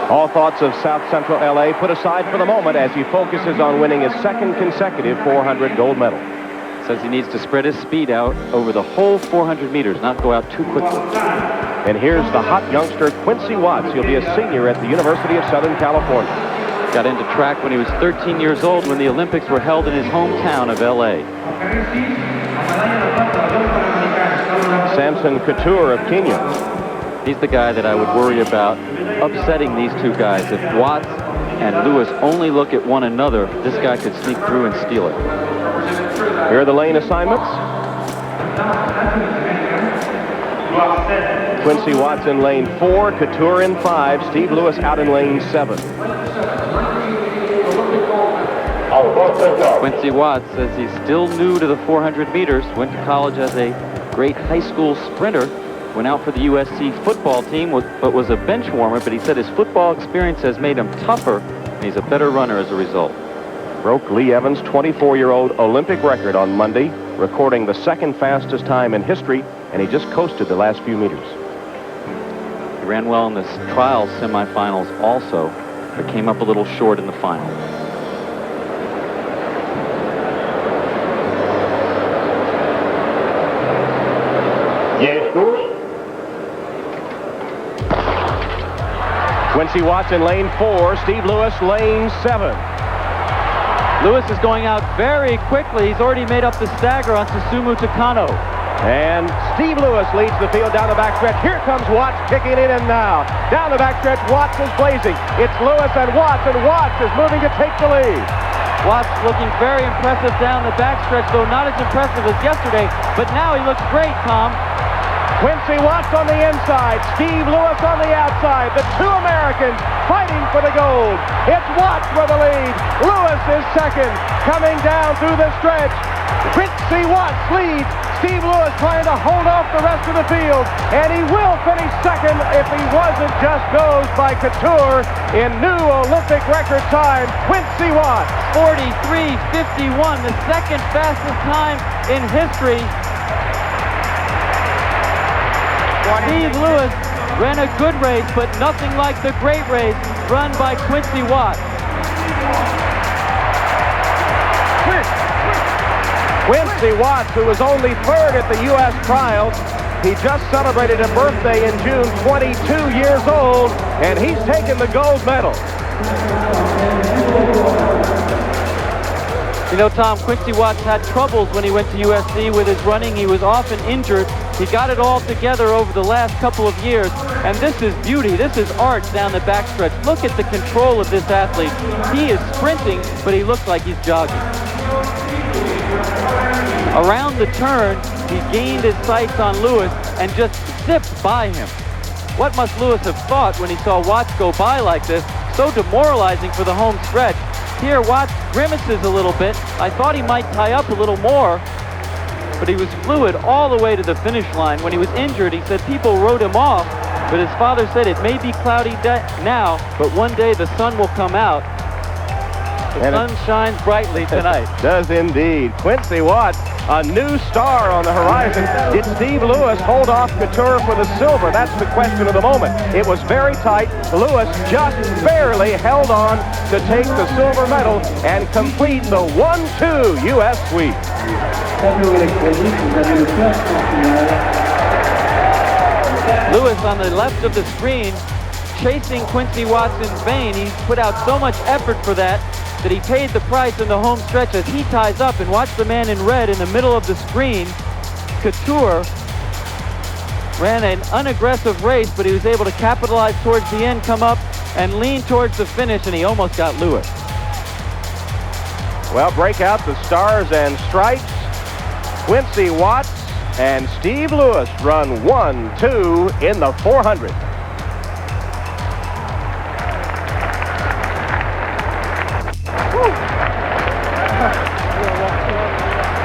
All thoughts of South Central LA put aside for the moment as he focuses on winning his second consecutive 400 gold medal. Says he needs to spread his speed out over the whole 400 meters, not go out too quickly. And here's the hot youngster, Quincy Watts. He'll be a senior at the University of Southern California. Got into track when he was 13 years old when the Olympics were held in his hometown of LA. Samson Kitur of Kenya. He's the guy that I would worry about upsetting these two guys. If Watts and Lewis only look at one another, this guy could sneak through and steal it. Here are the lane assignments. Quincy Watts in lane 4, Kitur in 5, Steve Lewis out in lane 7. Quincy Watts says he's still new to the 400 meters, went to college as a great high school sprinter, went out for the USC football team, but was a bench warmer, but he said his football experience has made him tougher, and he's a better runner as a result. Broke Lee Evans' 24-year-old Olympic record on Monday, recording the second fastest time in history, and he just coasted the last few meters. He ran well in the trials semifinals also, but came up a little short in the final. Quincy Watts in lane 4, Steve Lewis lane 7. Lewis is going out very quickly. He's already made up the stagger on Susumu Takano. And Steve Lewis leads the field down the backstretch. Here comes Watts kicking it in now. Down the backstretch, Watts is blazing. It's Lewis and Watts is moving to take the lead. Watts looking very impressive down the backstretch, though not as impressive as yesterday, but now he looks great, Tom. Quincy Watts on the inside, Steve Lewis on the outside. The two Americans fighting for the gold. It's Watts for the lead. Lewis is second, coming down through the stretch. Quincy Watts leads. Steve Lewis trying to hold off the rest of the field, and he will finish second if he wasn't just nosed by Kitur in new Olympic record time. Quincy Watts. 43:51, the second fastest time in history. Steve Lewis ran a good race, but nothing like the great race run by Quincy Watts. Quincy Watts, who was only third at the U.S. trials, he just celebrated a birthday in June, 22 years old, and he's taken the gold medal. You know, Tom, Quincy Watts had troubles when he went to USC with his running. He was often injured. He got it all together over the last couple of years, and this is beauty. This is art down the backstretch. Look at the control of this athlete. He is sprinting, but he looks like he's jogging. Around the turn, he gained his sights on Lewis and just zipped by him. What must Lewis have thought when he saw Watts go by like this? So demoralizing for the home stretch. Here, Watts grimaces a little bit. I thought he might tie up a little more, but he was fluid all the way to the finish line. When he was injured, he said people wrote him off, but his father said it may be cloudy now, but one day the sun will come out. The sun shines brightly tonight. Does indeed. Quincy Watts, a new star on the horizon. Did Steve Lewis hold off Kitur for the silver? That's the question of the moment. It was very tight. Lewis just barely held on to take the silver medal and complete the 1-2 U.S. sweep. Lewis on the left of the screen, chasing Quincy Watts in vain. He put out so much effort for that he paid the price in the home stretch as he ties up. And watch the man in red in the middle of the screen. Kitur ran an unaggressive race, but he was able to capitalize towards the end, come up and lean towards the finish, and he almost got Lewis. Well, break out the stars and stripes. Quincy Watts and Steve Lewis run 1-2 in the 400.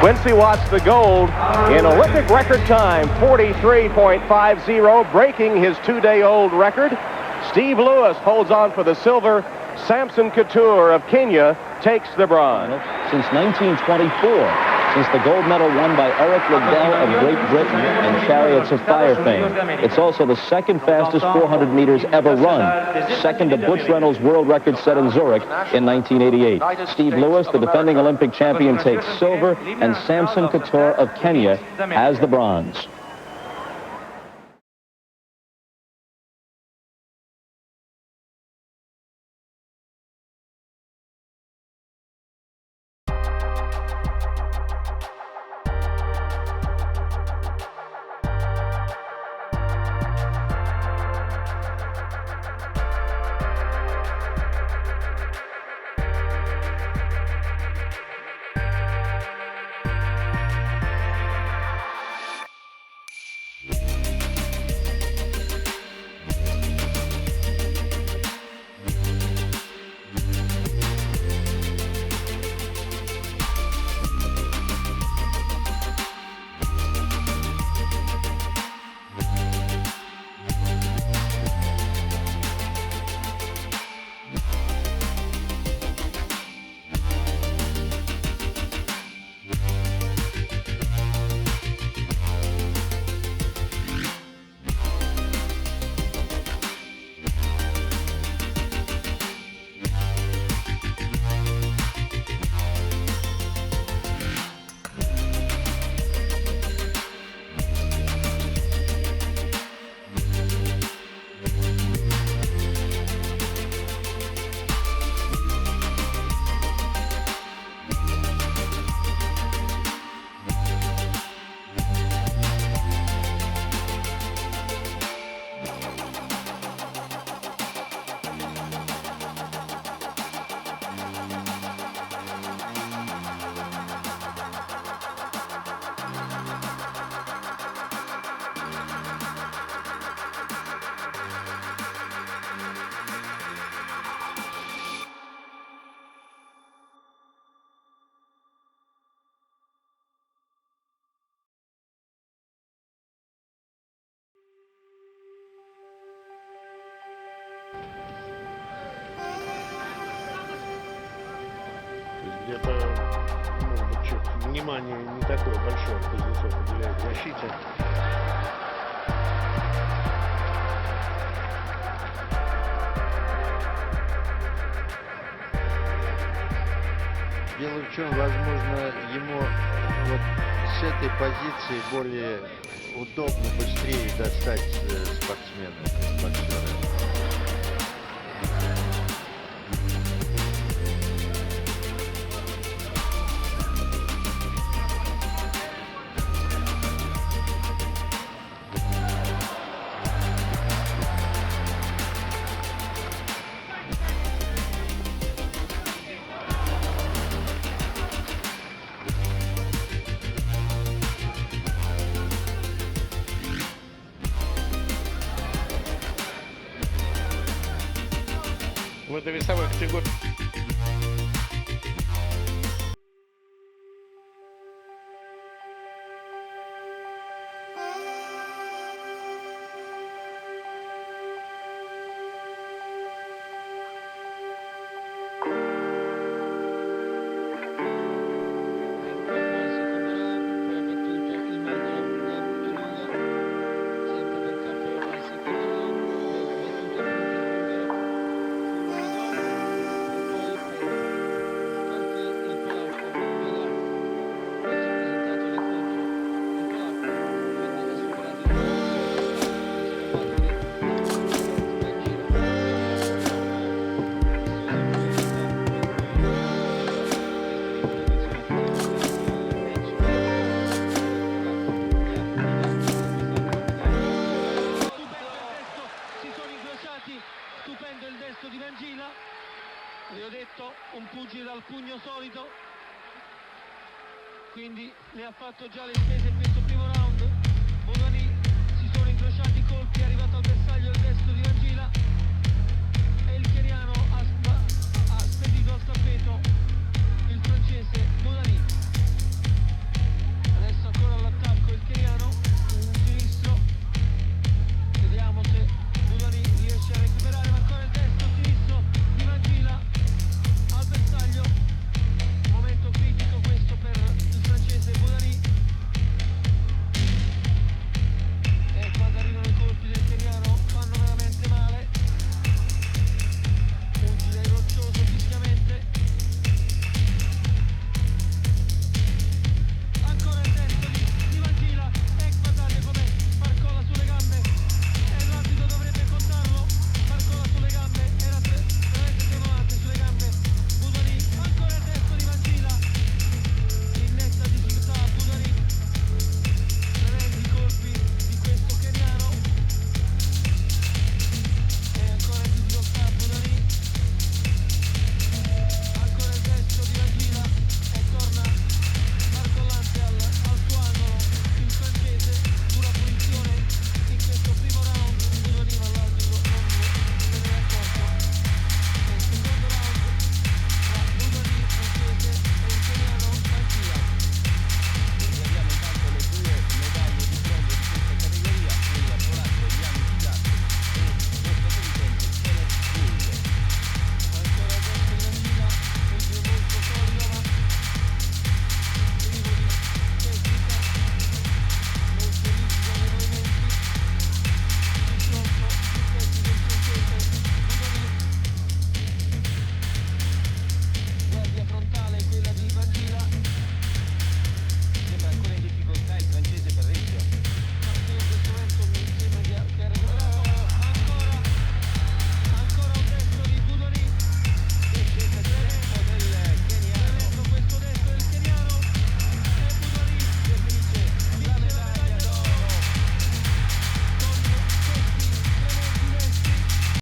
Quincy Watts the gold in Olympic record time, 43.50, breaking his two-day-old record. Steve Lewis holds on for the silver. Samson Kitur of Kenya takes the bronze. Since 1924. since the gold medal won by Eric Liddell of Great Britain and Chariots of Fire fame. It's also the second fastest 400 meters ever run, second to Butch Reynolds' world record set in Zurich in 1988. Steve Lewis, the defending Olympic champion, takes silver, and Samson Kitur of Kenya has the bronze. Где-то, внимание не такое большое Кузнецов уделяет защите. Дело в чем, возможно, ему вот с этой позиции более удобно, быстрее достать спортсмена, боксера. В этой весовой категории. Stupendo il destro di Wangila, vi ho detto un pugile dal pugno solito, quindi ne ha fatto già le spese per